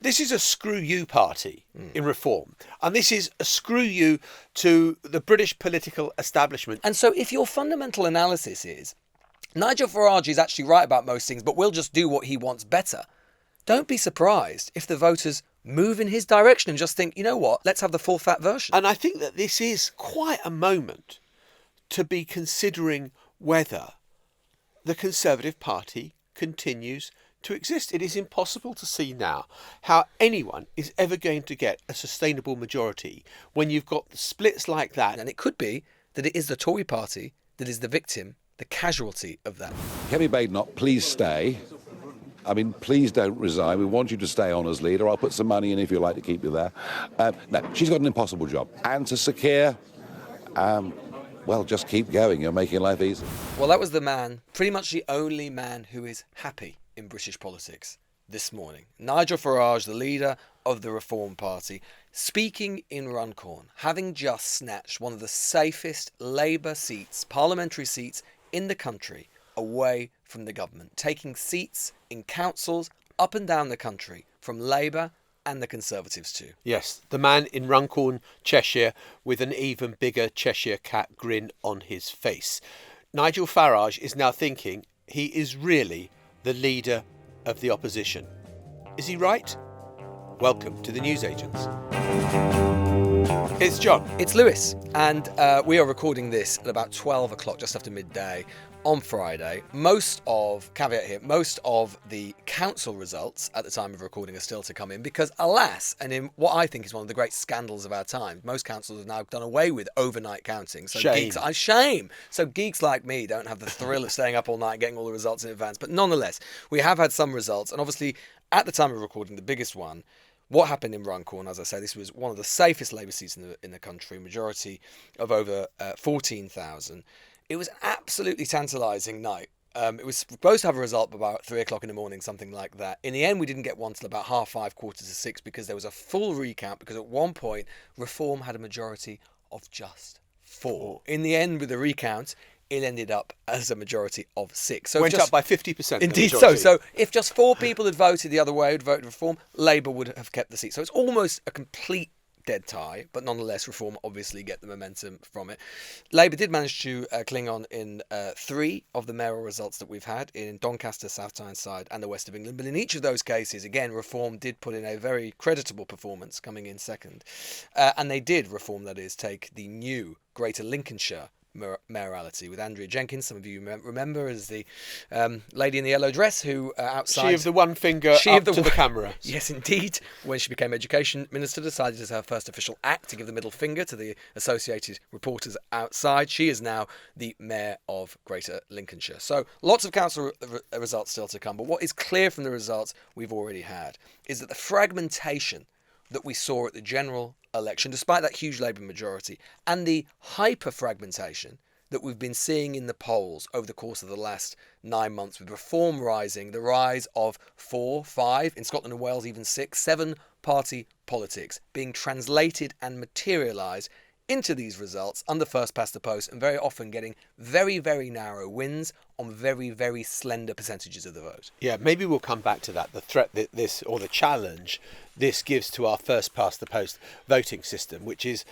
This is a screw you party in reform. And this is a screw you to the British political establishment. And so if your fundamental analysis is Nigel Farage is actually right about most things, but we'll just do what he wants better, don't be surprised if the voters move in his direction and just think, you know what, let's have the full fat version. And I think that this is quite a moment to be considering whether the Conservative Party continues to exist. It is impossible to see now how anyone is ever going to get a sustainable majority when you've got splits like that. And it could be that it is the Tory party that is the victim, the casualty of that. Kemi Badenoch, please stay. I mean, please don't resign. We want you to stay on as leader. I'll put some money in if you'd like to keep you there. No, she's got an impossible job. And to Sir Keir, well, just keep going. You're making life easy. Well, that was the man, pretty much the only man who is happy in British politics this morning. Nigel Farage, the leader of the Reform Party, speaking in Runcorn, having just snatched one of the safest Labour seats, parliamentary seats in the country, away from the government, taking seats in councils up and down the country from Labour and the Conservatives too. Yes, the man in Runcorn, Cheshire, with an even bigger Cheshire cat grin on his face. Nigel Farage is now thinking he is really the leader of the opposition. Is he right? Welcome to the Newsagents. It's John. It's Lewis, and we are recording this at about 12 o'clock, just after midday, on Friday. Most of the council results at the time of recording are still to come in because, alas, and in what I think is one of the great scandals of our time, most councils have now done away with overnight counting. So shame. So geeks like me don't have the thrill of staying up all night and getting all the results in advance. But nonetheless, we have had some results, and obviously, at the time of recording, the biggest one, what happened in Runcorn, as I say, this was one of the safest Labour seats in the country, majority of over 14,000. It was absolutely tantalising night. It was supposed to have a result about 3 o'clock in the morning, something like that. In the end, we didn't get one till about 5:30, 5:45, because there was a full recount, because at one point, Reform had a majority of just 4. In the end, with the recount, it ended up as a majority of 6. So went up by 50%. Indeed so. So if just 4 people had voted the other way, had voted Reform, Labour would have kept the seat. So it's almost a complete dead tie, but nonetheless, Reform obviously get the momentum from it. Labour did manage to cling on in 3 of the mayoral results that we've had in Doncaster, South Tyneside and the West of England. But in each of those cases, again, Reform did put in a very creditable performance, coming in second. And they did, Reform that is, take the new Greater Lincolnshire mayorality with Andrea Jenkins. Some of you remember as the lady in the yellow dress who outside... She of the one finger up to the camera. Yes, indeed. When she became Education Minister, decided as her first official act to give the middle finger to the associated reporters outside. She is now the Mayor of Greater Lincolnshire. So lots of council results still to come. But what is clear from the results we've already had is that the fragmentation that we saw at the general election, despite that huge Labour majority, and the hyper-fragmentation that we've been seeing in the polls over the course of the last 9 months, with Reform rising, the rise of 4, 5, in Scotland and Wales even 6, 7-party politics being translated and materialised into these results under first past the post, and very often getting very, very narrow wins on very, very slender percentages of the vote. Yeah, maybe we'll come back to that, the threat that this, or the challenge this gives to our first past the post voting system, which is,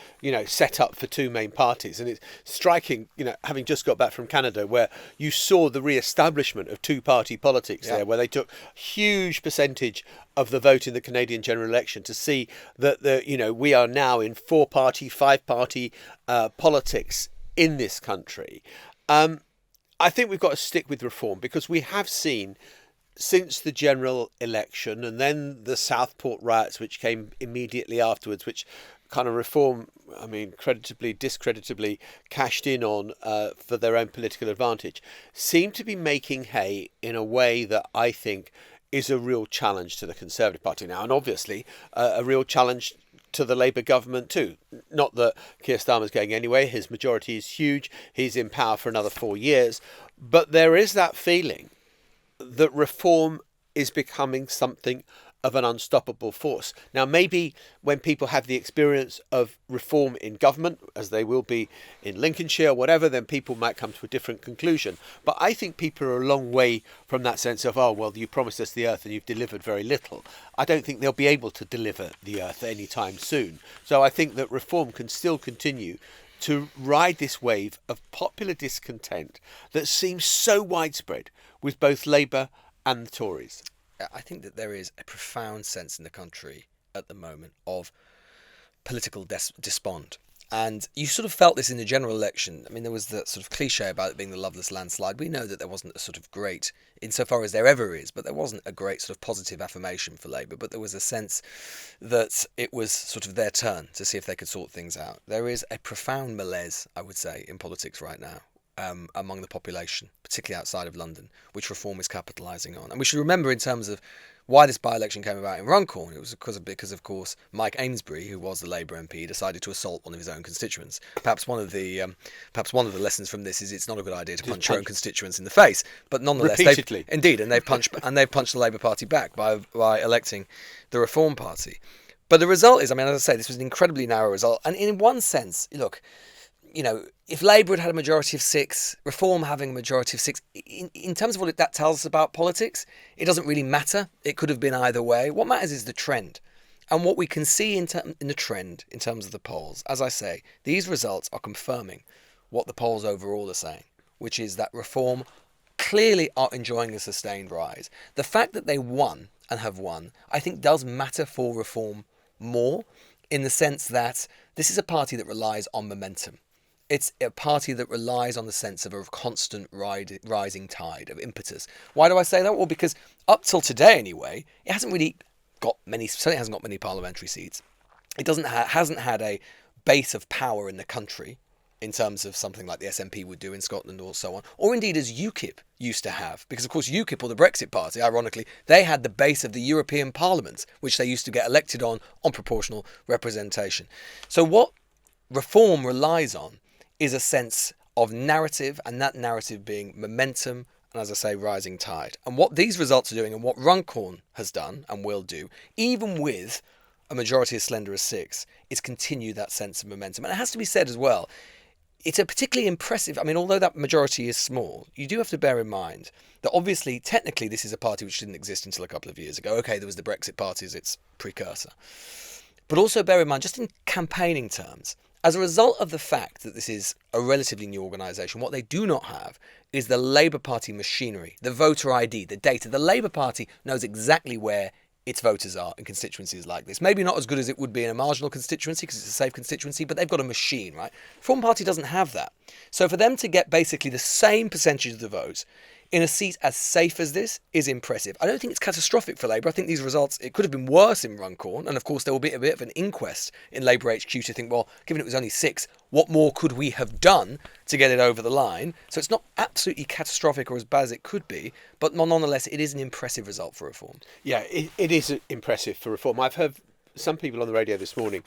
set up for 2 main parties. And it's striking, having just got back from Canada, where you saw the re-establishment of 2-party politics there, where they took a huge percentage of the vote in the Canadian general election, to see that we are now in 4-party, 5-party politics in this country. I think we've got to stick with Reform, because we have seen, since the general election and then the Southport riots, which came immediately afterwards, which kind of Reform, discreditably cashed in on for their own political advantage, seem to be making hay in a way that I think is a real challenge to the Conservative Party now, and obviously a real challenge to the Labour government too. Not that Keir Starmer's going anywhere, his majority is huge, he's in power for another 4 years, but there is that feeling that Reform is becoming something of an unstoppable force. Now, maybe when people have the experience of reform in government, as they will be in Lincolnshire or whatever, then people might come to a different conclusion. But I think people are a long way from that sense of, oh, well, you promised us the earth and you've delivered very little. I don't think they'll be able to deliver the earth anytime soon. So I think that reform can still continue to ride this wave of popular discontent that seems so widespread with both Labour and the Tories. I think that there is a profound sense in the country at the moment of political despond. And you sort of felt this in the general election. I mean, there was the sort of cliche about it being the loveless landslide. We know that there wasn't a sort of great, insofar as there ever is, but there wasn't a great sort of positive affirmation for Labour. But there was a sense that it was sort of their turn to see if they could sort things out. There is a profound malaise, I would say, in politics right now. Among the population, particularly outside of London, which reform is capitalising on. And we should remember in terms of why this by-election came about in Runcorn, it was because of course, Mike Amesbury, who was the Labour MP, decided to assault one of his own constituents. Perhaps one of the lessons from this is it's not a good idea to punch your own constituents in the face, but nonetheless, repeatedly. they've punched the Labour Party back by electing the Reform Party. But the result is, I mean, as I say, this was an incredibly narrow result, and in one sense, look. You know, if Labour had had a majority of 6, Reform having a majority of 6, in terms of what that tells us about politics, it doesn't really matter. It could have been either way. What matters is the trend. And what we can see in the trend, in terms of the polls, as I say, these results are confirming what the polls overall are saying, which is that Reform clearly are enjoying a sustained rise. The fact that they won and have won, I think does matter for Reform more, in the sense that this is a party that relies on momentum. It's a party that relies on the sense of a constant rising tide of impetus. Why do I say that? Well, because up till today, anyway, it hasn't really got many. Certainly hasn't got many parliamentary seats. It hasn't had a base of power in the country, in terms of something like the SNP would do in Scotland or so on, or indeed as UKIP used to have, because of course UKIP, or the Brexit Party, ironically, they had the base of the European Parliament, which they used to get elected on proportional representation. So what Reform relies on is a sense of narrative, and that narrative being momentum and, as I say, rising tide. And what these results are doing, and what Runcorn has done and will do, even with a majority as slender as 6, is continue that sense of momentum. And it has to be said as well, it's a particularly impressive, I mean, although that majority is small, you do have to bear in mind that obviously, technically, this is a party which didn't exist until a couple of years ago. Okay, there was the Brexit Party as its precursor. But also bear in mind, just in campaigning terms, as a result of the fact that this is a relatively new organisation, what they do not have is the Labour Party machinery, the voter ID, the data. The Labour Party knows exactly where its voters are in constituencies like this. Maybe not as good as it would be in a marginal constituency because it's a safe constituency, but they've got a machine, right? Reform Party doesn't have that. So for them to get basically the same percentage of the votes in a seat as safe as this is impressive. I don't think it's catastrophic for Labour. I think these results, it could have been worse in Runcorn. And of course, there will be a bit of an inquest in Labour HQ to think, well, given it was only 6, what more could we have done to get it over the line? So it's not absolutely catastrophic or as bad as it could be, but nonetheless, it is an impressive result for Reform. Yeah, it is impressive for Reform. I've heard some people on the radio this morning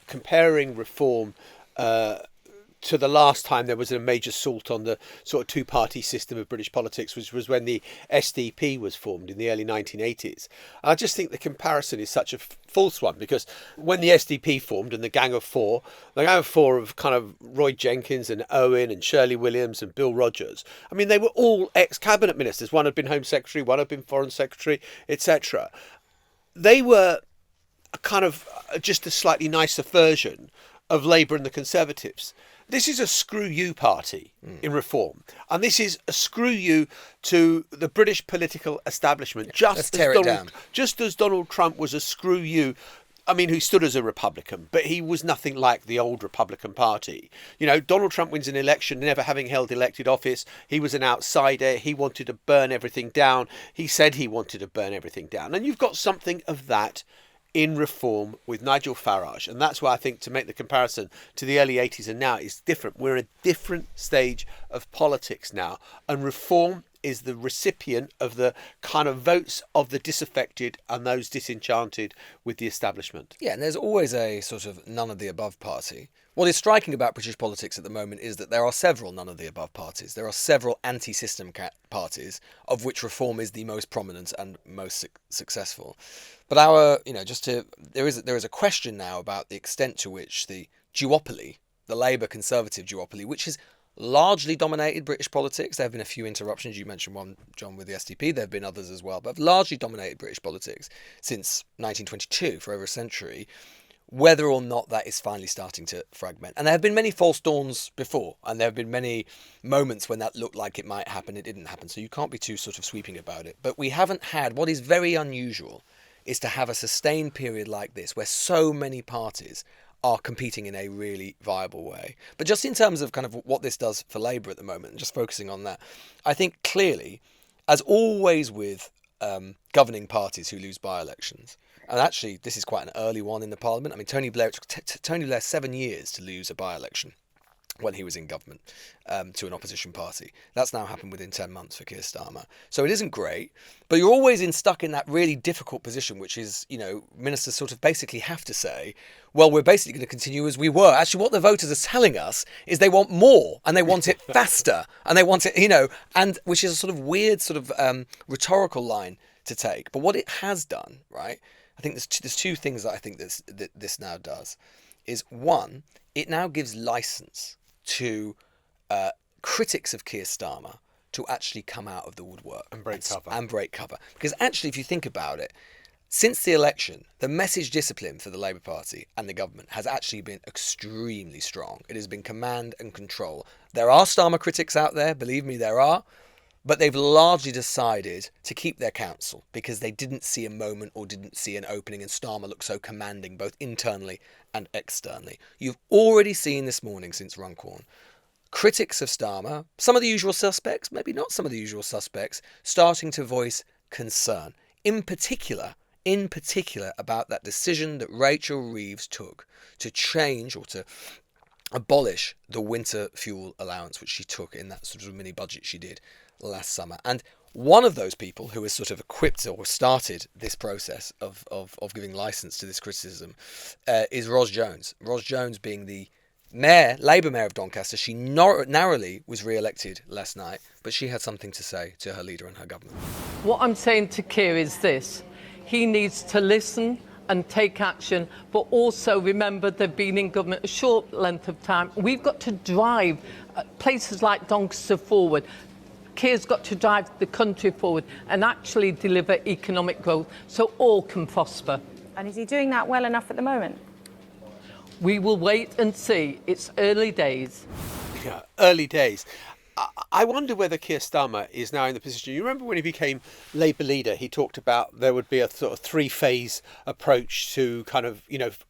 comparing Reform to the last time there was a major assault on the sort of two-party system of British politics, which was when the SDP was formed in the early 1980s. And I just think the comparison is such a false one, because when the SDP formed and the Gang of Four of kind of Roy Jenkins and Owen and Shirley Williams and Bill Rogers, I mean, they were all ex-cabinet ministers. One had been Home Secretary, one had been Foreign Secretary, etc. They were kind of just a slightly nicer version of Labour and the Conservatives. This is a screw you party in Reform. And this is a screw you to the British political establishment. Just as Donald Trump was a screw you, I mean, who stood as a Republican, but he was nothing like the old Republican Party. You know, Donald Trump wins an election, never having held elected office. He was an outsider. He wanted to burn everything down. He said he wanted to burn everything down. And you've got something of that in Reform with Nigel Farage. And that's why I think to make the comparison to the early 80s and now is different. We're in a different stage of politics now. And Reform is the recipient of the kind of votes of the disaffected and those disenchanted with the establishment. Yeah, and there's always a sort of none of the above party. What is striking about British politics at the moment is that there are several none of the above parties. There are several anti-system parties, of which Reform is the most prominent and most successful. But there is a question now about the extent to which the duopoly, the Labour Conservative duopoly, which has largely dominated British politics. There have been a few interruptions. You mentioned one, John, with the SDP. There have been others as well, but have largely dominated British politics since 1922, for over a century. Whether or not that is finally starting to fragment. And there have been many false dawns before, and there have been many moments when that looked like it might happen, it didn't happen, so you can't be too sort of sweeping about it. But we haven't had, what is very unusual, is to have a sustained period like this, where so many parties are competing in a really viable way. But just in terms of kind of what this does for Labour at the moment, and just focusing on that, I think clearly, as always with governing parties who lose by-elections, and actually, this is quite an early one in the Parliament. I mean, Tony Blair, it took Tony Blair 7 years to lose a by-election when he was in government to an opposition party. That's now happened within 10 months for Keir Starmer. So it isn't great, but you're always stuck in that really difficult position, which is, ministers sort of basically have to say, well, we're basically going to continue as we were. Actually, what the voters are telling us is they want more, and they want it faster, and they want it, and which is a sort of weird sort of rhetorical line to take. But what it has done, right, I think there's two things that I think this now does. Is one, it now gives license to critics of Keir Starmer to actually come out of the woodwork and break cover. Because actually, if you think about it, since the election, the message discipline for the Labour Party and the government has actually been extremely strong. It has been command and control. There are Starmer critics out there, believe me, there are. But they've largely decided to keep their counsel because they didn't see a moment or didn't see an opening, and Starmer looked so commanding both internally and externally. You've already seen this morning since Runcorn, critics of Starmer, some of the usual suspects, maybe not some of the usual suspects, starting to voice concern. In particular about that decision that Rachel Reeves took to change or to abolish the winter fuel allowance, which she took in that sort of mini budget she did last summer. And one of those people who has sort of equipped or started this process of giving license to this criticism is Ros Jones. Ros Jones being the Labour Mayor of Doncaster. She narrowly was re-elected last night, but she had something to say to her leader and her government. What I'm saying to Keir is this: he needs to listen and take action, but also remember they've been in government a short length of time. We've got to drive places like Doncaster forward. Keir's got to drive the country forward and actually deliver economic growth so all can prosper. And is he doing that well enough at the moment? We will wait and see. It's early days. Yeah, early days. I wonder whether Keir Starmer is now in the position. You remember when he became Labour leader, he talked about there would be a sort of three-phase approach to kind of,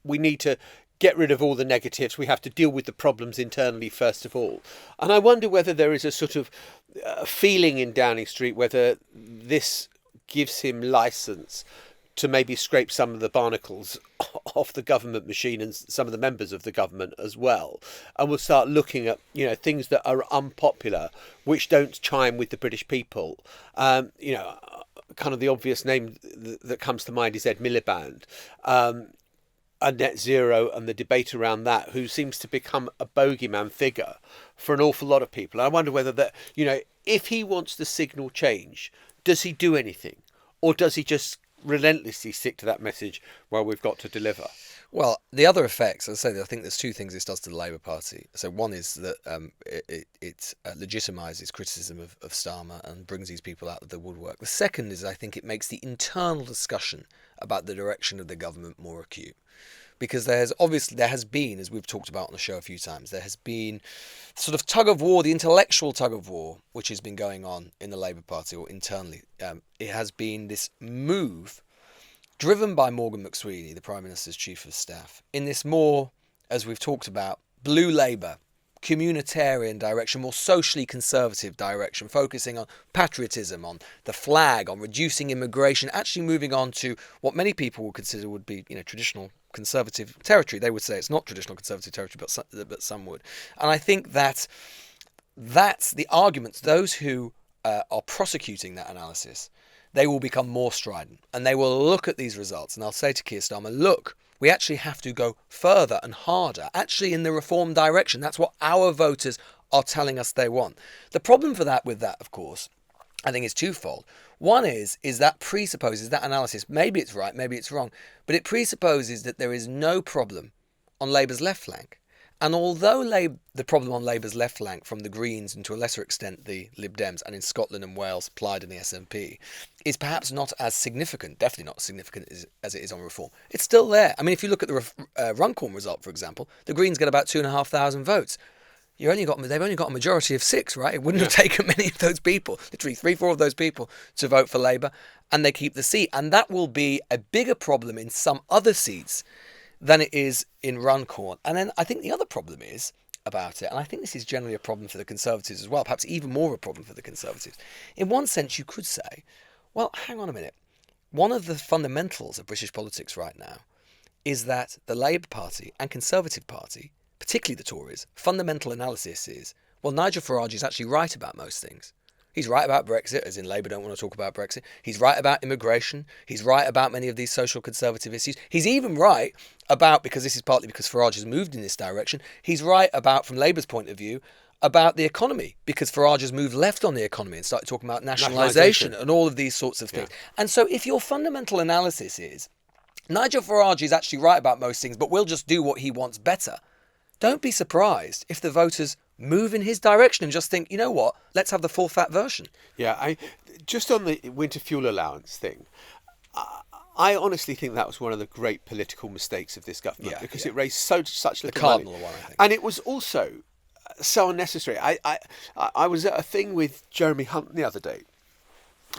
we need to get rid of all the negatives. We have to deal with the problems internally first of all. And I wonder whether there is a sort of feeling in Downing Street whether this gives him licence to maybe scrape some of the barnacles off the government machine and some of the members of the government as well. And we'll start looking at, things that are unpopular, which don't chime with the British people. Kind of the obvious name that comes to mind is Ed Miliband. And net zero and the debate around that, who seems to become a bogeyman figure for an awful lot of people. And I wonder whether that, if he wants to signal change, does he do anything? Or does he just relentlessly stick to that message, well, we've got to deliver? Well, the other effects, as I say, I think there's two things this does to the Labour Party. So one is that it legitimises criticism of Starmer and brings these people out of the woodwork. The second is I think it makes the internal discussion about the direction of the government more acute. Because there has been, as we've talked about on the show a few times, there has been sort of tug of war, the intellectual tug of war, which has been going on in the Labour Party or internally. It has been this move driven by Morgan McSweeney, the Prime Minister's Chief of Staff, in this more, as we've talked about, blue Labour, communitarian direction, more socially conservative direction, focusing on patriotism, on the flag, on reducing immigration, actually moving on to what many people would consider would be, traditional conservative territory. They would say it's not traditional conservative territory, but some would. And I think that's the arguments. Those who are prosecuting that analysis, they will become more strident, and they will look at these results and they'll say to Keir Starmer, look, we actually have to go further and harder, actually in the reform direction. That's what our voters are telling us they want. The problem with that, of course, I think is twofold. One is that presupposes that analysis, maybe it's right, maybe it's wrong, but it presupposes that there is no problem on Labour's left flank. And although the problem on Labour's left flank from the Greens and to a lesser extent the Lib Dems and in Scotland and Wales, Plaid and the SNP, is perhaps not as significant, definitely not as significant as it is on reform, it's still there. I mean, if you look at the Runcorn result, for example, the Greens get about 2,500 votes. They've only got a majority of 6, right? It wouldn't have taken many of those people, literally 3-4 of those people, to vote for Labour, and they keep the seat. And that will be a bigger problem in some other seats than it is in Runcorn. And then I think the other problem is about it, and I think this is generally a problem for the Conservatives as well, perhaps even more of a problem for the Conservatives. In one sense, you could say, well, hang on a minute. One of the fundamentals of British politics right now is that the Labour Party and Conservative Party, particularly the Tories, fundamental analysis is, well, Nigel Farage is actually right about most things. He's right about Brexit, as in Labour don't want to talk about Brexit. He's right about immigration. He's right about many of these social conservative issues. He's even right about, because this is partly because Farage has moved in this direction, he's right about, from Labour's point of view, about the economy, because Farage has moved left on the economy and started talking about nationalisation and all of these sorts of things. Yeah. And so if your fundamental analysis is, Nigel Farage is actually right about most things, but we'll just do what he wants better, don't be surprised if the voters move in his direction and just think, you know what, let's have the full fat version. Yeah, just on the winter fuel allowance thing, I honestly think that was one of the great political mistakes of this government, because it raised such little money. The cardinal one, I think. And it was also so unnecessary. I was at a thing with Jeremy Hunt the other day,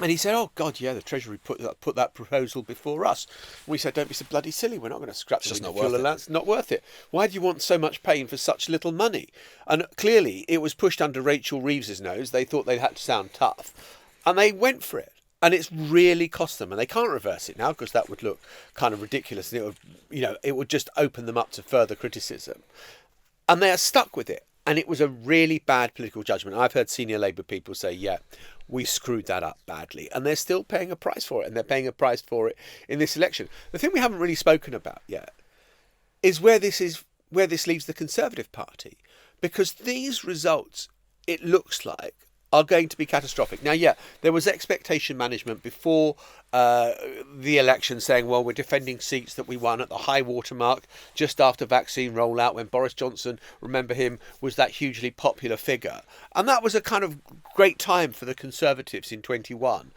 and he said, oh, God, yeah, the Treasury put that proposal before us. And we said, don't be so bloody silly. We're not going to scrap the fuel allowance. Not worth it. Why do you want so much pain for such little money? And clearly, it was pushed under Rachel Reeves's nose. They thought they had to sound tough. And they went for it. And it's really cost them. And they can't reverse it now, because that would look kind of ridiculous. And it would just open them up to further criticism. And they are stuck with it. And it was a really bad political judgment. I've heard senior Labour people say, yeah, we screwed that up badly. And they're still paying a price for it. And they're paying a price for it in this election. The thing we haven't really spoken about yet is where this leaves the Conservative Party. Because these results, it looks like, are going to be catastrophic. Now, yeah, there was expectation management before the election saying, well, we're defending seats that we won at the high water mark just after vaccine rollout, when Boris Johnson, remember him, was that hugely popular figure. And that was a kind of great time for the Conservatives in 21,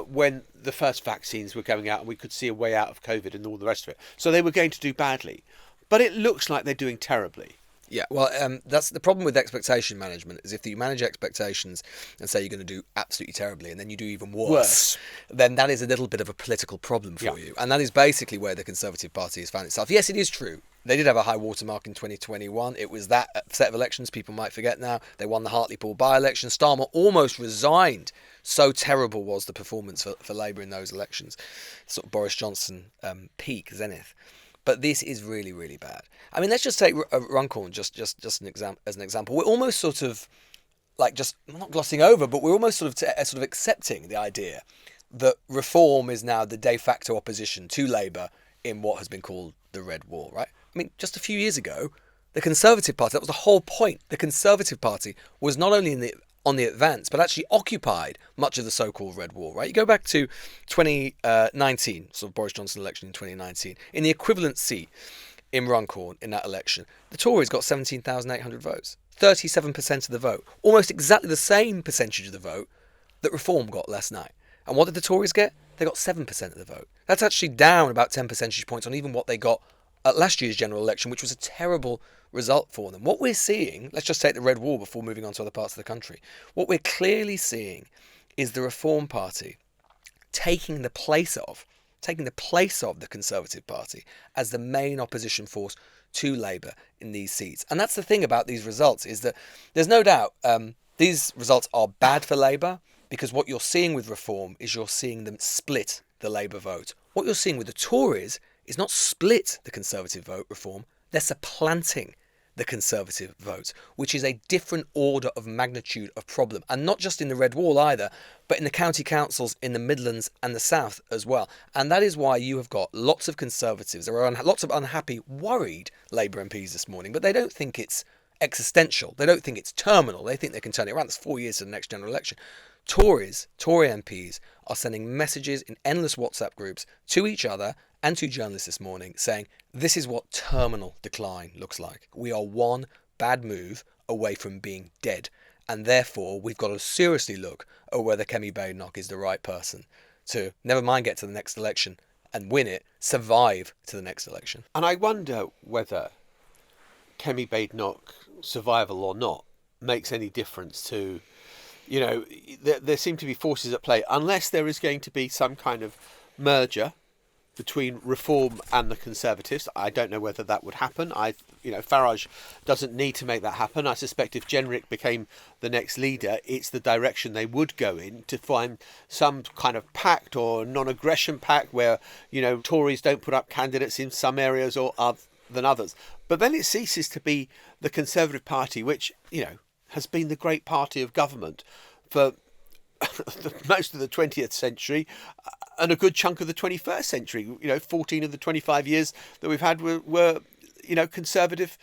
when the first vaccines were going out and we could see a way out of COVID and all the rest of it. So they were going to do badly. But it looks like they're doing terribly. Yeah, well, that's the problem with expectation management, is if you manage expectations and say you're going to do absolutely terribly and then you do even worse, then that is a little bit of a political problem for you. And that is basically where the Conservative Party has found itself. Yes, it is true. They did have a high watermark in 2021. It was that set of elections people might forget now. They won the Hartlepool by-election. Starmer almost resigned. So terrible was the performance for Labour in those elections. Sort of Boris Johnson peak, zenith. But this is really, really bad. I mean, let's just take Runcorn just as an example. We're almost sort of not glossing over, but we're almost sort of accepting the idea that reform is now the de facto opposition to Labour in what has been called the Red Wall, right? I mean, just a few years ago, the Conservative Party, that was the whole point. The Conservative Party was not only on the advance, but actually occupied much of the so-called Red Wall, right? You go back to 2019, sort of Boris Johnson election in 2019, in the equivalent seat in Runcorn in that election, the Tories got 17,800 votes, 37% of the vote, almost exactly the same percentage of the vote that Reform got last night. And what did the Tories get? They got 7% of the vote. That's actually down about 10 percentage points on even what they got at last year's general election, which was a terrible result for them. What we're seeing, let's just take the Red Wall before moving on to other parts of the country. What we're clearly seeing is the Reform Party taking the place of the Conservative Party as the main opposition force to Labour in these seats. And that's the thing about these results, is that there's no doubt these results are bad for Labour, because what you're seeing with Reform is you're seeing them split the Labour vote. What you're seeing with the Tories is not split the Conservative vote, Reform, they're supplanting the Conservative vote, which is a different order of magnitude of problem. And not just in the Red Wall either, but in the county councils in the Midlands and the South as well. And that is why you have got lots of Conservatives, there are lots of unhappy, worried Labour MPs this morning, but they don't think it's existential. They don't think it's terminal. They think they can turn it around. It's 4 years to the next general election. Tory MPs are sending messages in endless WhatsApp groups to each other and to journalists this morning saying, this is what terminal decline looks like. We are one bad move away from being dead. And therefore, we've got to seriously look at whether Kemi Badenoch is the right person to, never mind get to the next election and win it, survive to the next election. And I wonder whether Kemi Badenoch, survival or not, makes any difference to, there seem to be forces at play, unless there is going to be some kind of merger between Reform and the Conservatives. I don't know whether that would happen. Farage doesn't need to make that happen. I suspect if Jenrick became the next leader, it's the direction they would go in, to find some kind of pact or non-aggression pact where, Tories don't put up candidates in some areas or than others. But then it ceases to be the Conservative Party, which, has been the great party of government for most of the 20th century and a good chunk of the 21st century. 14 of the 25 years that we've had were Conservative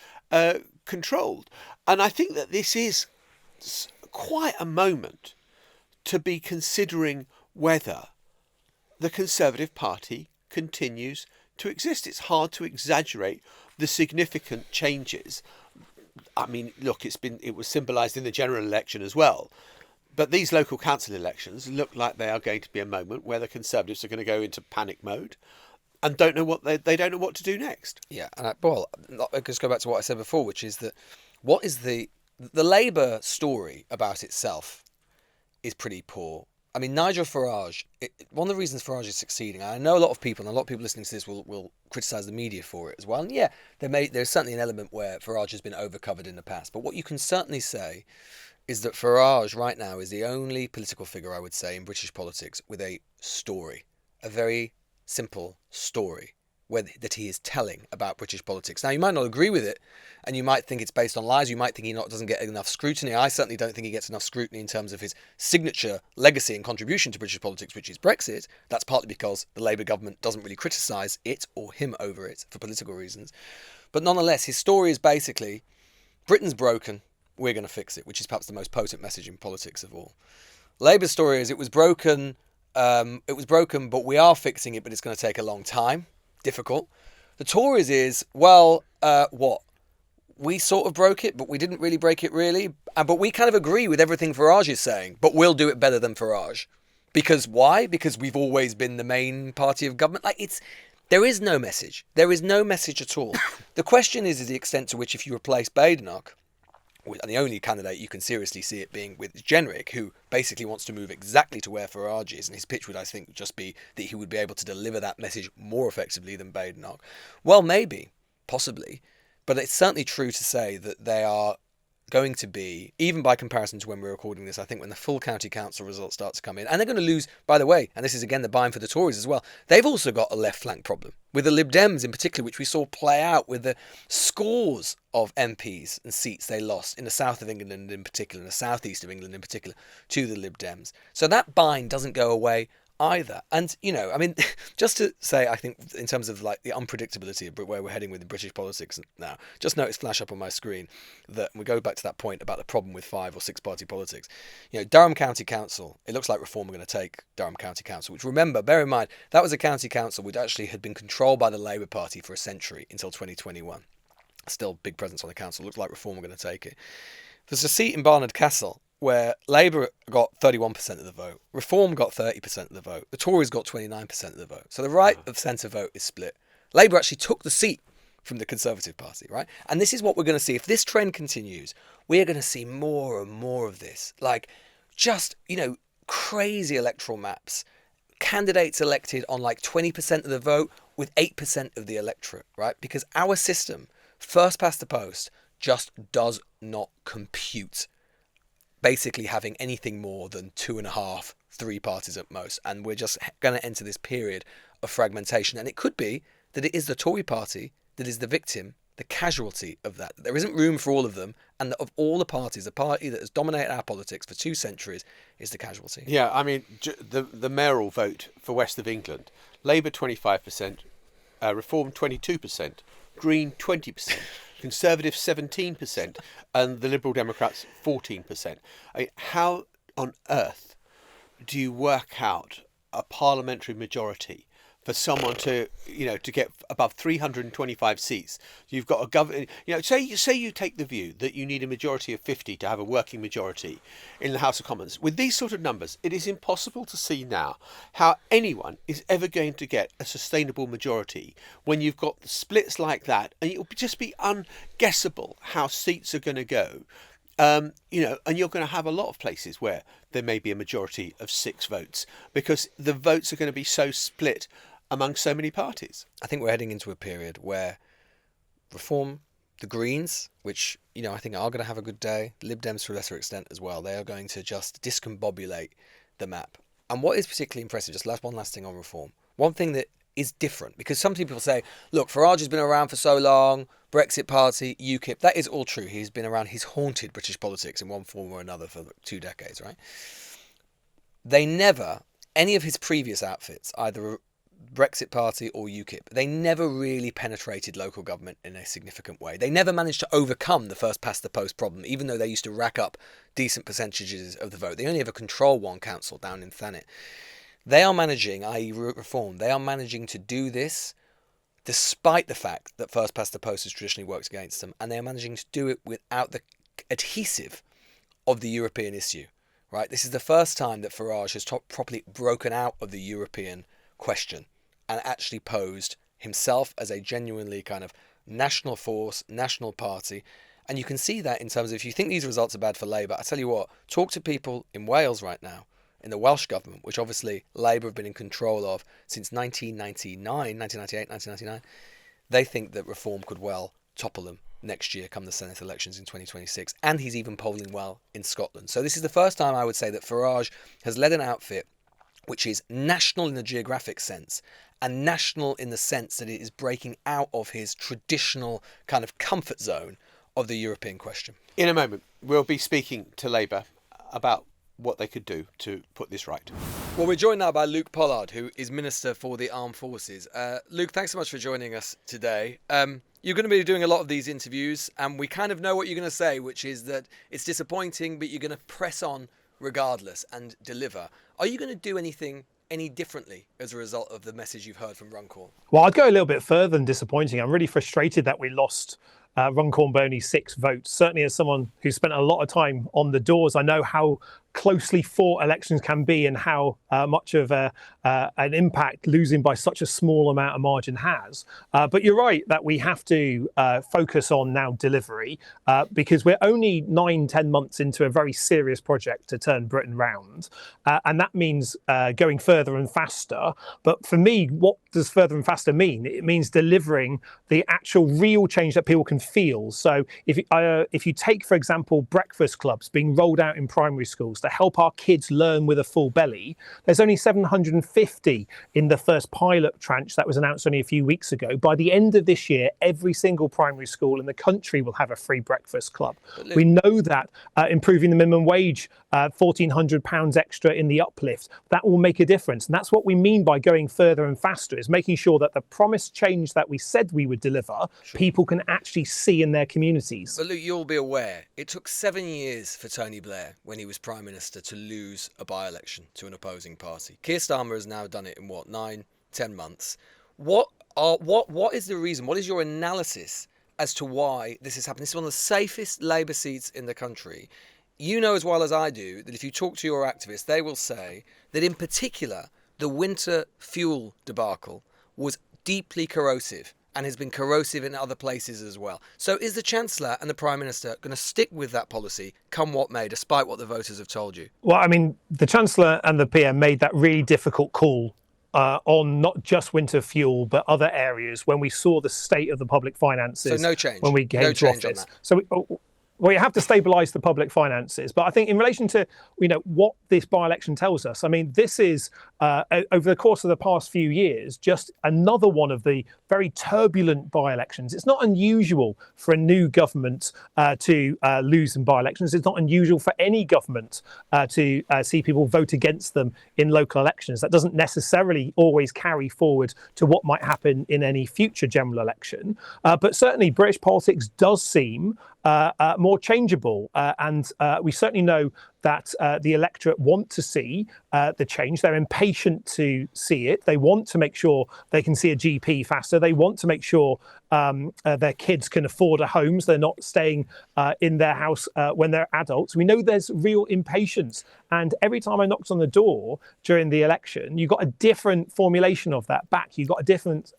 controlled. And I think that this is quite a moment to be considering whether the Conservative Party continues to exist. It's hard to exaggerate the significant changes. I mean, look, it was symbolised in the general election as well. But these local council elections look like they are going to be a moment where the Conservatives are going to go into panic mode and don't know what they don't know what to do next. Yeah, and I just go back to what I said before, which is that what is the Labour story about itself is pretty poor. I mean, Nigel Farage, one of the reasons Farage is succeeding, I know a lot of people, and a lot of people listening to this will criticise the media for it as well. And yeah, there's certainly an element where Farage has been overcovered in the past. But what you can certainly say is that Farage right now is the only political figure, I would say, in British politics with a story, a very simple story that he is telling about British politics. Now, you might not agree with it, and you might think it's based on lies. You might think he doesn't get enough scrutiny. I certainly don't think he gets enough scrutiny in terms of his signature legacy and contribution to British politics, which is Brexit. That's partly because the Labour government doesn't really criticise it or him over it for political reasons. But nonetheless, his story is basically, Britain's broken, we're going to fix it, which is perhaps the most potent message in politics of all. Labour's story is it was broken, but we are fixing it, but it's going to take a long time. Difficult. The Tories is, what? We sort of broke it, but we didn't really break it really. But we kind of agree with everything Farage is saying, but we'll do it better than Farage. Because why? Because we've always been the main party of government. There is no message. There is no message at all. The question is the extent to which if you replace Badenoch, and the only candidate you can seriously see it being with Jenrick, who basically wants to move exactly to where Farage is, and his pitch would, I think, just be that he would be able to deliver that message more effectively than Badenoch. Well, maybe, possibly, but it's certainly true to say that they are going to be, even by comparison to when we're recording this, I think when the full county council results start to come in, and they're going to lose, by the way, and this is again the buying for the Tories as well, they've also got a left flank problem, with the Lib Dems in particular, which we saw play out with the scores of MPs and seats they lost in the south of England in particular, in the southeast of England in particular, to the Lib Dems. So that bind doesn't go away either. And, just to say, I think in terms of the unpredictability of where we're heading with British politics now, just noticed flash up on my screen that we go back to that point about the problem with 5 or 6 party politics. Durham County Council, it looks like Reform are going to take Durham County Council, which remember, bear in mind, that was a county council which actually had been controlled by the Labour Party for a century until 2021. Still big presence on the council. Looks like Reform are going to take it. There's a seat in Barnard Castle where Labour got 31% of the vote, Reform got 30% of the vote, the Tories got 29% of the vote. So the right of centre vote is split. Labour actually took the seat from the Conservative Party, right? And this is what we're going to see. If this trend continues, we're going to see more and more of this. Crazy electoral maps. Candidates elected on 20% of the vote with 8% of the electorate, right? Because our system, first past the post, just does not compute. Basically having anything more than 2.5, 3 parties at most. And we're just going to enter this period of fragmentation. And it could be that it is the Tory party that is the victim the casualty of that. There isn't room for all of them, and that of all the parties, the party that has dominated our politics for 2 centuries is the casualty. Yeah, I mean, the mayoral vote for West of England, Labour 25%, Reform 22%, Green 20%, Conservative 17%, and the Liberal Democrats 14%. I mean, how on earth do you work out a parliamentary majority for someone to get above 325 seats? You've got a government. Say you take the view that you need a majority of 50 to have a working majority in the House of Commons. With these sort of numbers, it is impossible to see now how anyone is ever going to get a sustainable majority when you've got splits like that, and it'll just be unguessable how seats are going to go. And you're going to have a lot of places where there may be a majority of 6 votes because the votes are going to be so split among so many parties. I think we're heading into a period where Reform, the Greens, which, I think are going to have a good day, Lib Dems to a lesser extent as well, they are going to just discombobulate the map. And what is particularly impressive, just one last thing on Reform, one thing that is different, because some people say, look, Farage has been around for so long, Brexit Party, UKIP, that is all true. He's been around, he's haunted British politics in one form or another for 2 decades, right? They never, any of his previous outfits, either Brexit Party or UKIP, they never really penetrated local government in a significant way. They never managed to overcome the first past the post problem, even though they used to rack up decent percentages of the vote. They only ever control one council down in Thanet. They are managing, i.e. Reform, they are managing to do this despite the fact that first past the post has traditionally worked against them, and they are managing to do it without the adhesive of the European issue. Right? This is the first time that Farage has properly broken out of the European question and actually posed himself as a genuinely kind of national force, national party. And you can see that in terms of, if you think these results are bad for Labour, I tell you what, talk to people in Wales right now, in the Welsh government, which obviously Labour have been in control of since 1998, 1999. They think that Reform could well topple them next year come the Senate elections in 2026. And he's even polling well in Scotland. So this is the first time I would say that Farage has led an outfit which is national in the geographic sense and national in the sense that it is breaking out of his traditional kind of comfort zone of the European question. In a moment, we'll be speaking to Labour about what they could do to put this right. Well, we're joined now by Luke Pollard, who is Minister for the Armed Forces. Luke, thanks so much for joining us today. You're going to be doing a lot of these interviews, and we kind of know what you're going to say, which is that it's disappointing, but you're going to press on regardless and deliver. Are you going to do anything any differently as a result of the message you've heard from Runcorn? Well, I'd go a little bit further than disappointing. I'm really frustrated that we lost Runcorn by only 6 votes. Certainly as someone who spent a lot of time on the doors, I know how closely fought elections can be and how much of an impact losing by such a small amount of margin has. But you're right that we have to focus on now delivery because we're only 9-10 months into a very serious project to turn Britain round. And that means going further and faster. But for me, what does further and faster mean? It means delivering the actual real change that people can feel. So if you take, for example, breakfast clubs being rolled out in primary schools to help our kids learn with a full belly, there's only 750 in the first pilot tranche that was announced only a few weeks ago. By the end of this year, every single primary school in the country will have a free breakfast club. Luke, we know that improving the minimum wage, £1,400 extra in the uplift, that will make a difference. And that's what we mean by going further and faster, is making sure that the promised change that we said we would deliver, people can actually see in their communities. But Luke, you'll be aware, it took 7 years for Tony Blair, when he was Prime Minister, to lose a by-election to an opposing party. Keir Starmer has now done it in 9-10 months. What is the reason? What is your analysis as to why this has happened? This is one of the safest Labour seats in the country. You know as well as I do that if you talk to your activists, they will say that in particular, the winter fuel debacle was deeply corrosive and has been corrosive in other places as well. So is the Chancellor and the Prime Minister going to stick with that policy, come what may, despite what the voters have told you? Well, I mean, the Chancellor and the PM made that really difficult call on not just winter fuel, but other areas when we saw the state of the public finances. So no change. When we came to office. So we have to stabilise the public finances. But I think in relation to what this by-election tells us, I mean, this is over the course of the past few years just another one of the very turbulent by-elections. It's not unusual for a new government to lose in by-elections. It's not unusual for any government to see people vote against them in local elections. That doesn't necessarily always carry forward to what might happen in any future general election. But certainly British politics does seem more changeable. And we certainly know that the electorate want to see the change. They're impatient to see it. They want to make sure they can see a GP faster. They want to make sure their kids can afford a home, so they're not staying in their house when they're adults. We know there's real impatience. And every time I knocked on the door during the election, you got a different formulation of that back. You got a different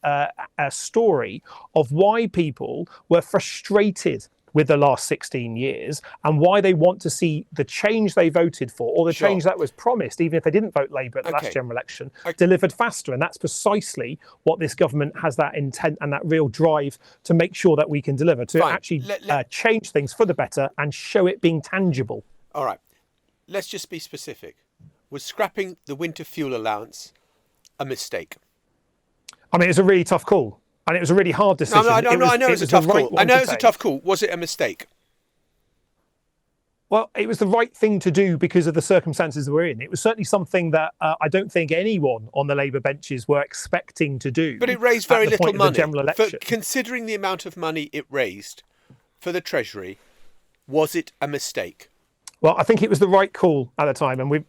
story of why people were frustrated with the last 16 years and why they want to see the change they voted for, or the change that was promised, even if they didn't vote Labour at the last general election, delivered faster. And that's precisely what this government has, that intent and that real drive to make sure that we can deliver, to actually change things for the better and show it being tangible. All right. Let's just be specific. Was scrapping the winter fuel allowance a mistake? I mean, it's a really tough call. And it was a really hard decision. I know it's a tough call. I know it's a tough call. Was it a mistake? Well, it was the right thing to do because of the circumstances we're in. It was certainly something that I don't think anyone on the Labour benches were expecting to do. But it raised very little money. For considering the amount of money it raised for the Treasury, was it a mistake? Well, I think it was the right call at the time. And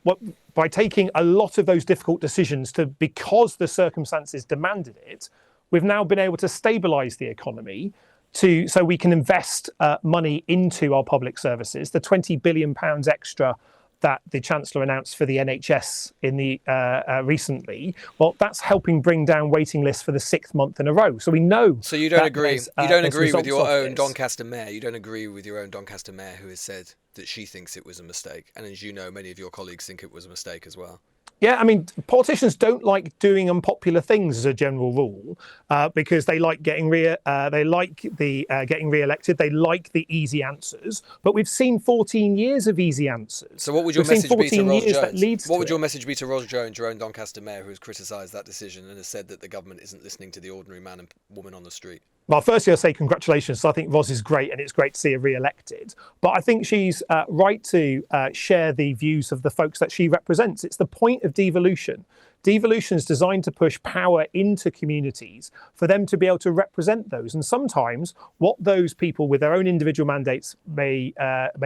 by taking a lot of those difficult decisions because the circumstances demanded it, we've now been able to stabilise the economy so we can invest money into our public services. The £20 billion extra that the Chancellor announced for the NHS recently, well, that's helping bring down waiting lists for the 6th month in a row. So we know. So you don't agree? You don't agree with your own Doncaster mayor? You don't agree with your own Doncaster mayor who has said that she thinks it was a mistake, and as you know, many of your colleagues think it was a mistake as well. Yeah, I mean, politicians don't like doing unpopular things as a general rule because they like getting re-elected. They like the easy answers. But we've seen 14 years of easy answers. So what would your message be to Ros Jones? What would your message be to Ros Jones, your own Doncaster mayor, who has criticised that decision and has said that the government isn't listening to the ordinary man and woman on the street? Well, firstly, I'll say congratulations. I think Ros is great, and it's great to see her re-elected. But I think she's right to share the views of the folks that she represents. It's the point of devolution. Devolution is designed to push power into communities for them to be able to represent those. And sometimes what those people with their own individual mandates may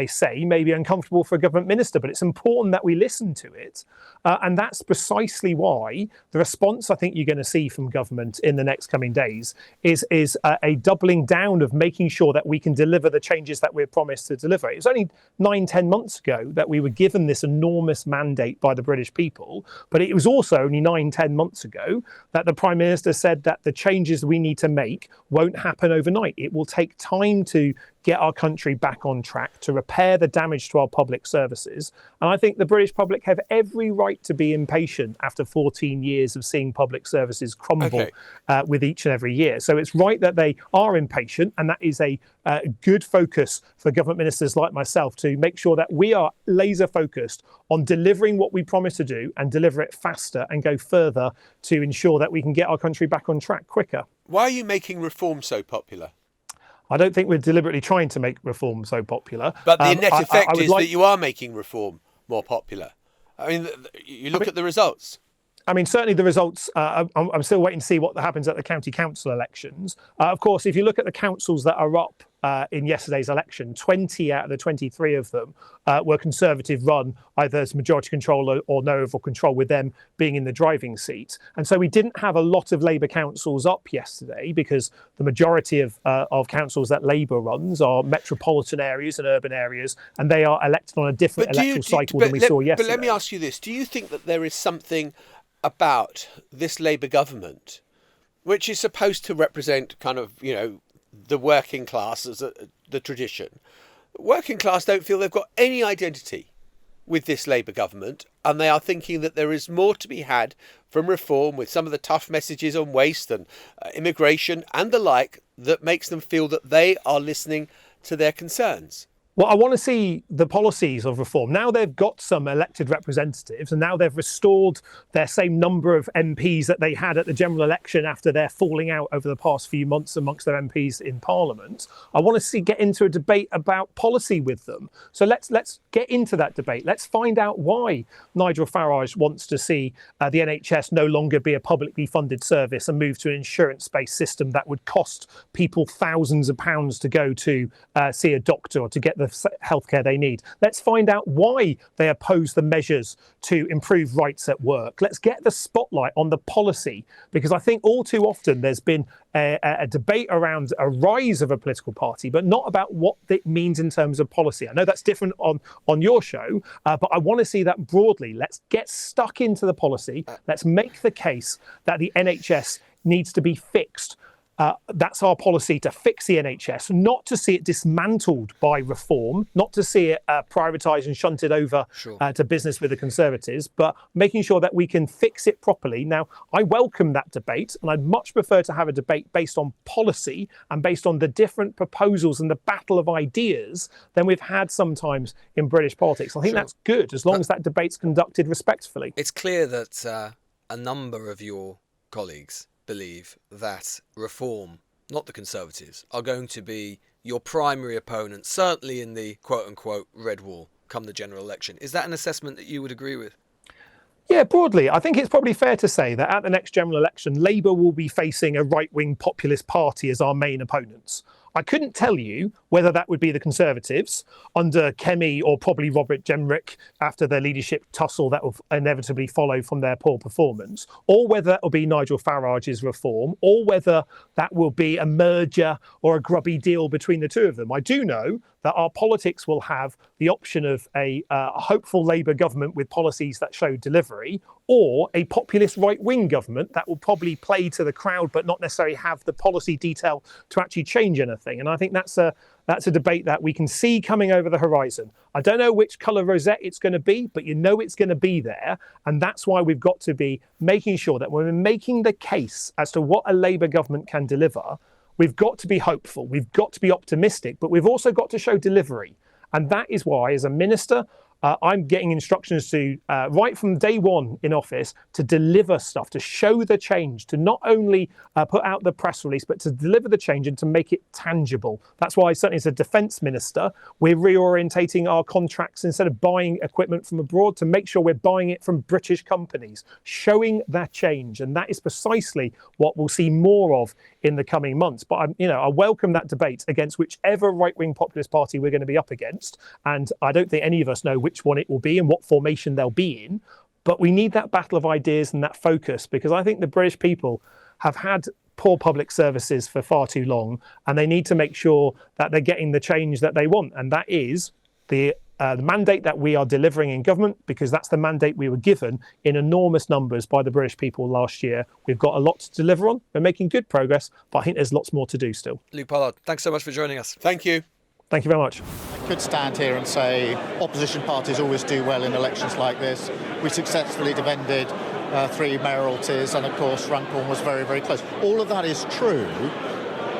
say may be uncomfortable for a government minister, but it's important that we listen to it. And that's precisely why the response I think you're going to see from government in the next coming days is a doubling down of making sure that we can deliver the changes that we're promised to deliver. It was only 9-10 months ago that we were given this enormous mandate by the British people, but it was also only 9-10 months ago that the Prime Minister said that the changes we need to make won't happen overnight. It will take time to get our country back on track, to repair the damage to our public services. And I think the British public have every right to be impatient after 14 years of seeing public services crumble with each and every year. So it's right that they are impatient, and that is a good focus for government ministers like myself to make sure that we are laser focused on delivering what we promise to do and deliver it faster and go further to ensure that we can get our country back on track quicker. Why are you making reform so popular? I don't think we're deliberately trying to make reform so popular. But the net effect is that you are making reform more popular. I mean, you look at the results. I mean, certainly the results, I'm still waiting to see what happens at the county council elections. Of course, if you look at the councils that are up in yesterday's election, 20 out of the 23 of them were Conservative run, either as majority control or no overall control, with them being in the driving seat. And so we didn't have a lot of Labour councils up yesterday because the majority of councils that Labour runs are metropolitan areas and urban areas, and they are elected on a different electoral cycle than we saw yesterday. But let me ask you this. Do you think that there is something about this Labour government which is supposed to represent kind of, the working class as the tradition? Working class don't feel they've got any identity with this Labour government, and they are thinking that there is more to be had from reform, with some of the tough messages on waste and immigration and the like, that makes them feel that they are listening to their concerns. Well, I want to see the policies of reform. Now they've got some elected representatives and now they've restored their same number of MPs that they had at the general election after their falling out over the past few months amongst their MPs in Parliament. I want to get into a debate about policy with them. So let's get into that debate. Let's find out why Nigel Farage wants to see the NHS no longer be a publicly funded service and move to an insurance-based system that would cost people thousands of pounds to go to see a doctor or to get the healthcare they need. Let's find out why they oppose the measures to improve rights at work. Let's get the spotlight on the policy, because I think all too often there's been a debate around a rise of a political party, but not about what it means in terms of policy. I know that's different on your show, but I want to see that broadly. Let's get stuck into the policy. Let's make the case that the NHS needs to be fixed. That's our policy, to fix the NHS, not to see it dismantled by reform, not to see it privatised and shunted over to business with the Conservatives, but making sure that we can fix it properly. Now, I welcome that debate, and I'd much prefer to have a debate based on policy and based on the different proposals and the battle of ideas than we've had sometimes in British politics. I think that's good, as long as that debate's conducted respectfully. It's clear that a number of your colleagues believe that reform, not the Conservatives, are going to be your primary opponent, certainly in the quote-unquote red wall come the general election. Is that an assessment that you would agree with? Yeah, broadly, I think it's probably fair to say that at the next general election, Labour will be facing a right-wing populist party as our main opponents. I couldn't tell you whether that would be the Conservatives under Kemi or probably Robert Jenrick after their leadership tussle that will inevitably follow from their poor performance, or whether it will be Nigel Farage's reform, or whether that will be a merger or a grubby deal between the two of them. I do know that our politics will have the option of a hopeful Labour government with policies that show delivery, or a populist right-wing government that will probably play to the crowd but not necessarily have the policy detail to actually change anything. And I think that's a debate that we can see coming over the horizon. I don't know which colour rosette it's going to be, but you know it's going to be there. And that's why we've got to be making sure that when we're making the case as to what a Labour government can deliver, we've got to be hopeful, we've got to be optimistic, but we've also got to show delivery. And that is why, as a minister, I'm getting instructions to, right from day one in office, to deliver stuff, to show the change, to not only put out the press release, but to deliver the change and to make it tangible. That's why, certainly as a defence minister, we're reorientating our contracts instead of buying equipment from abroad to make sure we're buying it from British companies, showing that change. And that is precisely what we'll see more of in the coming months. But I welcome that debate against whichever right-wing populist party we're going to be up against. And I don't think any of us know which one it will be and what formation they'll be in. But we need that battle of ideas and that focus, because I think the British people have had poor public services for far too long, and they need to make sure that they're getting the change that they want. And that is the mandate that we are delivering in government, because that's the mandate we were given in enormous numbers by the British people last year. We've got a lot to deliver on. We're making good progress, but I think there's lots more to do still. Luke Pollard, thanks so much for joining us. Thank you. Thank you very much. I could stand here and say opposition parties always do well in elections like this. We successfully defended 3 mayoralties, and of course Runcorn was very, very close. All of that is true,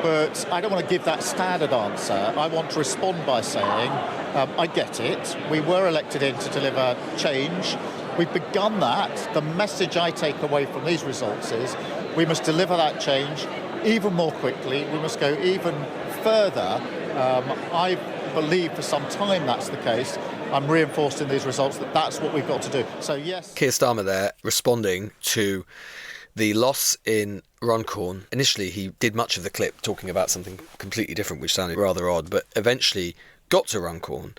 but I don't want to give that standard answer. I want to respond by saying, I get it. We were elected in to deliver change. We've begun that. The message I take away from these results is we must deliver that change even more quickly. We must go even further. I believe for some time that's the case. I'm reinforced in these results that that's what we've got to do. So, yes. Keir Starmer there responding to the loss in Runcorn. Initially, he did much of the clip talking about something completely different, which sounded rather odd, but eventually got to Runcorn.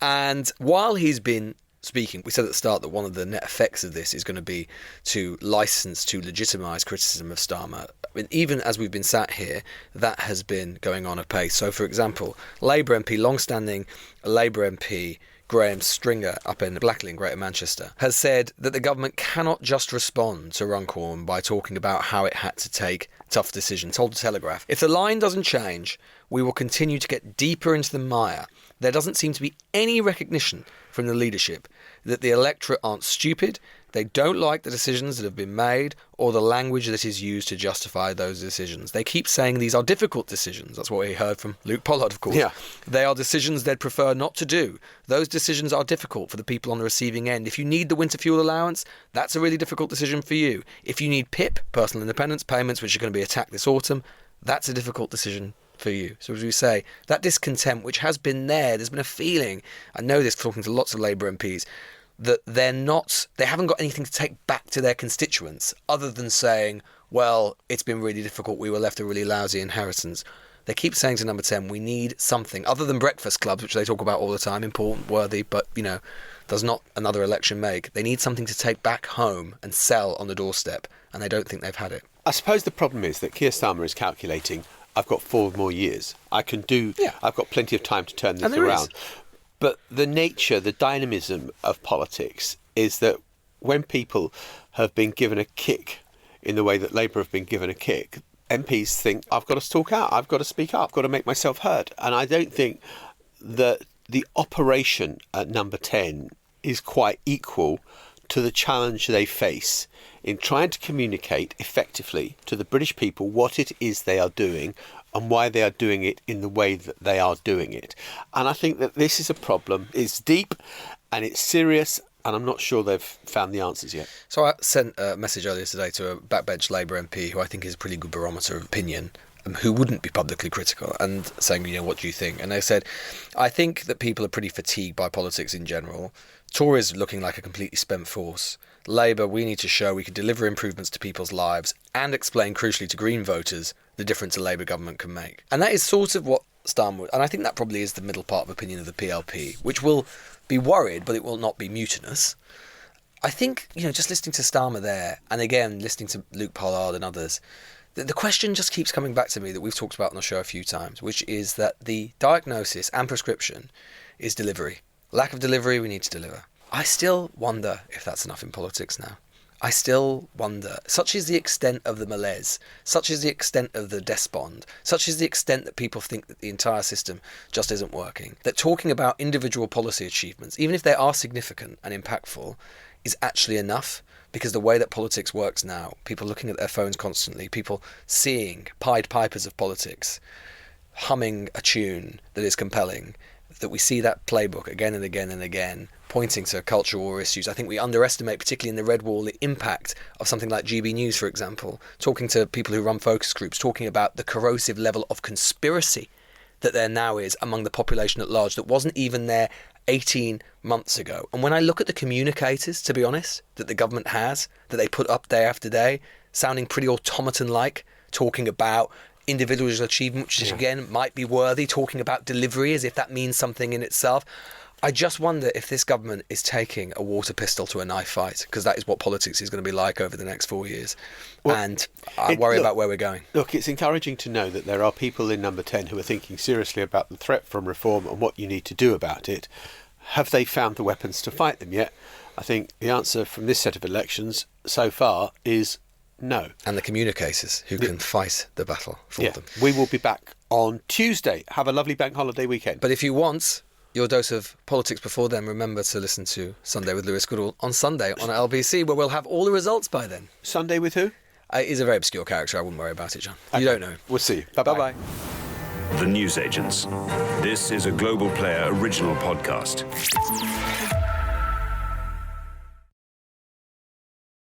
And while he's been speaking, we said at the start that one of the net effects of this is going to be to license, to legitimise criticism of Starmer. I mean, even as we've been sat here, that has been going on apace. So, for example, Labour MP, long-standing Labour MP Graham Stringer up in Blackley, Greater Manchester, has said that the government cannot just respond to Runcorn by talking about how it had to take tough decisions. Told the Telegraph, if the line doesn't change, we will continue to get deeper into the mire. There doesn't seem to be any recognition from the leadership that the electorate aren't stupid, They don't like the decisions that have been made or the language that is used to justify those decisions. They keep saying these are difficult decisions. That's what we heard from Luke Pollard, of course. Yeah. They are decisions they'd prefer not to do. Those decisions are difficult for the people on the receiving end. If you need the winter fuel allowance, that's a really difficult decision for you. If you need PIP, personal independence payments, which are going to be attacked this autumn, that's a difficult decision for you. So as we say, that discontent which has been there's been a feeling, I know this talking to lots of Labour MPs, that they haven't got anything to take back to their constituents other than saying, well, it's been really difficult, we were left a really lousy inheritance. They keep saying to Number 10, we need something other than breakfast clubs, which they talk about all the time, important, worthy, but, does not another election make. They need something to take back home and sell on the doorstep, and they don't think they've had it. I suppose the problem is that Keir Starmer is calculating, I've got 4 more years. I've got plenty of time to turn this around. But the nature, the dynamism of politics is that when people have been given a kick in the way that Labour have been given a kick, MPs think, I've got to talk out, I've got to speak up, I've got to make myself heard. And I don't think that the operation at Number 10 is quite equal to the challenge they face in trying to communicate effectively to the British people what it is they are doing and why they are doing it in the way that they are doing it. And I think that this is a problem. It's deep and it's serious, and I'm not sure they've found the answers yet. So I sent a message earlier today to a backbench Labour MP who I think is a pretty good barometer of opinion, who wouldn't be publicly critical, and saying, what do you think? And they said, I think that people are pretty fatigued by politics in general. Tories looking like a completely spent force. Labour, we need to show we can deliver improvements to people's lives and explain, crucially, to Green voters the difference a Labour government can make. And that is sort of what Starmer, and I think that probably is the middle part of opinion of the PLP, which will be worried, but it will not be mutinous. I think, just listening to Starmer there, and again, listening to Luke Pollard and others, the question just keeps coming back to me that we've talked about on the show a few times, which is that the diagnosis and prescription is delivery. Lack of delivery, we need to deliver. I still wonder if that's enough in politics now. I still wonder. Such is the extent of the malaise, such is the extent of the despond, such is the extent that people think that the entire system just isn't working, that talking about individual policy achievements, even if they are significant and impactful, is actually enough. Because the way that politics works now, people looking at their phones constantly, people seeing Pied Pipers of politics, humming a tune that is compelling, that we see that playbook again and again and again, pointing to cultural war issues. I think we underestimate, particularly in the Red Wall, the impact of something like GB News, for example, talking to people who run focus groups, talking about the corrosive level of conspiracy that there now is among the population at large that wasn't even there 18 months ago. And when I look at the communicators, to be honest, that the government has, that they put up day after day, sounding pretty automaton-like, talking about individual achievement, which again might be worthy, talking about delivery as if that means something in itself. I just wonder if this government is taking a water pistol to a knife fight, because that is what politics is going to be like over the next 4 years. Well, and I worry about where we're going. Look, it's encouraging to know that there are people in Number 10 who are thinking seriously about the threat from reform and what you need to do about it. Have they found the weapons to fight them yet? I think the answer from this set of elections so far is no. And the communicators who can fight the battle for them. We will be back on Tuesday. Have a lovely bank holiday weekend. But if you want your dose of politics before then, remember to listen to Sunday with Lewis Goodall on Sunday on LBC, where we'll have all the results by then. Sunday with who? He's a very obscure character. I wouldn't worry about it, John. Okay. You don't know. We'll see you. Bye-bye. The Newsagents. This is a Global Player original podcast.